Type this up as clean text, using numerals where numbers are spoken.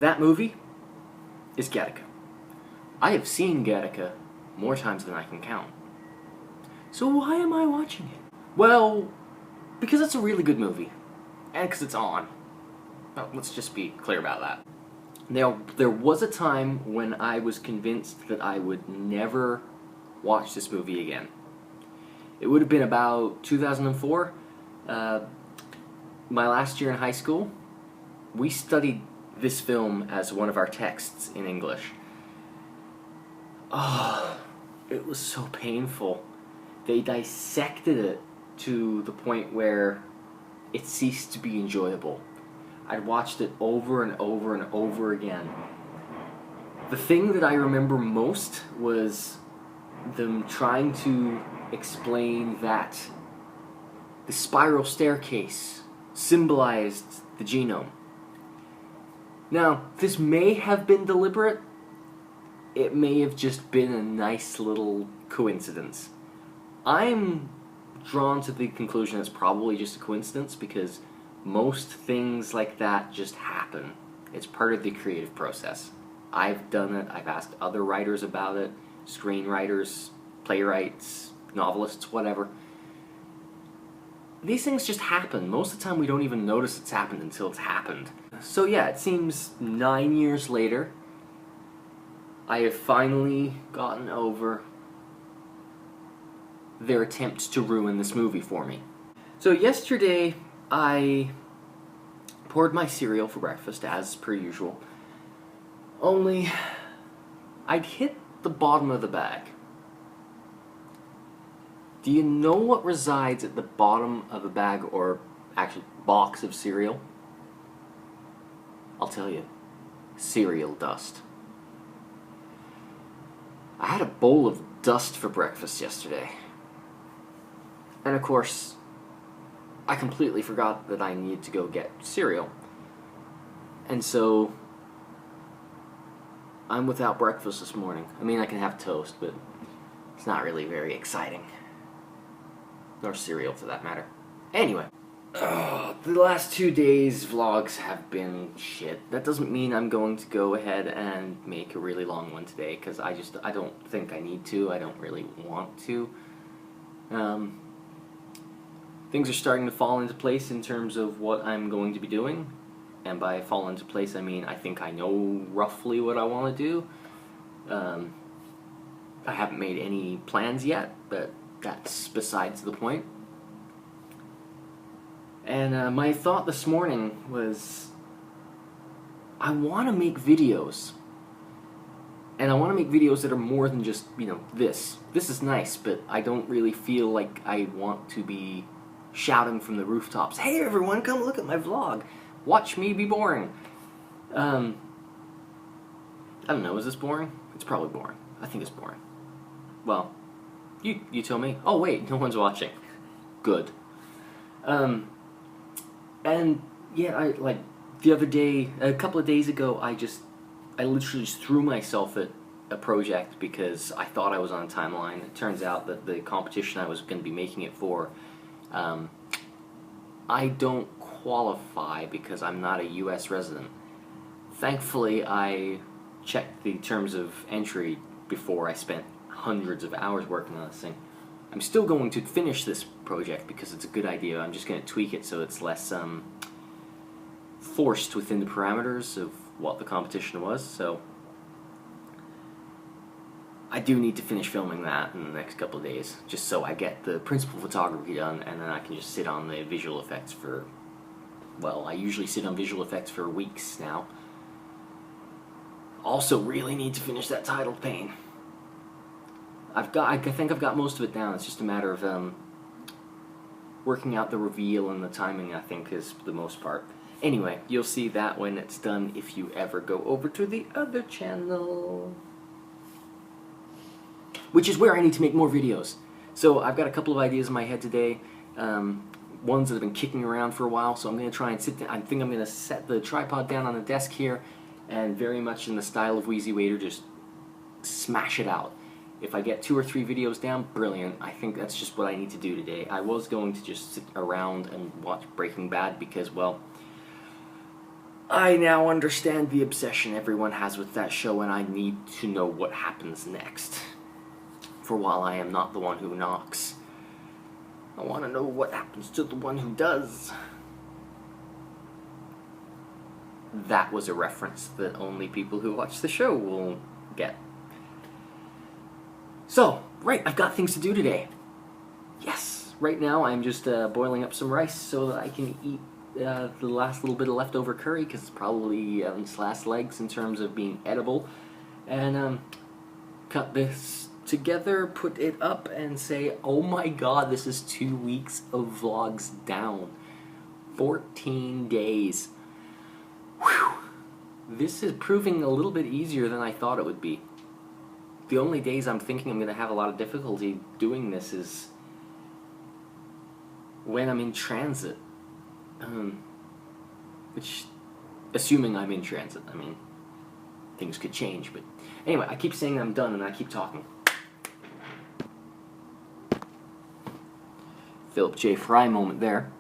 That movie is Gattaca. I have seen Gattaca more times than I can count. So why am I watching it? Well, because it's a really good movie. And because it's on. Well, let's just be clear about that. Now, there was a time when I was convinced that I would never watch this movie again. It would have been about 2004, my last year in high school. We studied this film as one of our texts in English. Oh, it was so painful. They dissected it to the point where it ceased to be enjoyable. I'd watched it over and over and over again. The thing that I remember most was them trying to explain that the spiral staircase symbolized the genome. Now, this may have been deliberate. It may have just been a nice little coincidence. I'm drawn to the conclusion it's probably just a coincidence because most things like that just happen. It's part of the creative process. I've done it. I've asked other writers about it, screenwriters, playwrights, novelists, whatever. These things just happen. Most of the time we don't even notice it's happened until it's happened. So yeah, it seems 9 years later, I have finally gotten over their attempt to ruin this movie for me. So yesterday, I poured my cereal for breakfast, as per usual. Only, I'd hit the bottom of the bag. Do you know what resides at the bottom of a bag, or actually box of cereal? I'll tell you. Cereal dust. I had a bowl of dust for breakfast yesterday. And of course, I completely forgot that I needed to go get cereal. And so, I'm without breakfast this morning. I mean, I can have toast, but it's not really very exciting. Nor cereal, for that matter. Anyway, the last 2 days' vlogs have been shit. That doesn't mean I'm going to go ahead and make a really long one today, because I don't think I need to. I don't really want to. Things are starting to fall into place in terms of what I'm going to be doing. And by fall into place, I mean I think I know roughly what I want to do. I haven't made any plans yet, but that's besides the point. And my thought this morning was, I want to make videos. And I want to make videos that are more than just, this. This is nice, but I don't really feel like I want to be shouting from the rooftops, "Hey everyone, come look at my vlog. Watch me be boring." I don't know, is this boring? It's probably boring. I think it's boring. Well, you tell me. Oh wait, no one's watching. Good. And yeah, the other day, a couple of days ago, I literally just threw myself at a project because I thought I was on a timeline. It turns out that the competition I was going to be making it for, I don't qualify because I'm not a US resident. Thankfully, I checked the terms of entry before I spent hundreds of hours working on this thing. I'm still going to finish this project because it's a good idea. I'm just going to tweak it so it's less forced within the parameters of what the competition was. So I do need to finish filming that in the next couple of days, just so I get the principal photography done, and then I can just sit on the visual effects for, well, I usually sit on visual effects for weeks now. Also really need to finish that title pane. I think I've got most of it down. It's just a matter of working out the reveal and the timing, I think, is the most part. Anyway, you'll see that when it's done if you ever go over to the other channel, which is where I need to make more videos. So I've got a couple of ideas in my head today, ones that have been kicking around for a while, so I'm going to try and sit down. I think I'm going to set the tripod down on the desk here, and very much in the style of Wheezy Waiter, just smash it out. If I get 2 or 3 videos down, brilliant. I think that's just what I need to do today. I was going to just sit around and watch Breaking Bad because, well, I now understand the obsession everyone has with that show, and I need to know what happens next. For while I am not the one who knocks, I want to know what happens to the one who does. That was a reference that only people who watch the show will get. So, right, I've got things to do today. Yes, right now I'm just boiling up some rice so that I can eat the last little bit of leftover curry, because it's probably its last legs in terms of being edible. And cut this together, put it up, and say, oh my god, this is 2 weeks of vlogs down. 14 days. Whew. This is proving a little bit easier than I thought it would be. The only days I'm thinking I'm going to have a lot of difficulty doing this is when I'm in transit. Which, assuming I'm in transit, I mean, things could change, but anyway, I keep saying I'm done and I keep talking. Philip J. Fry moment there.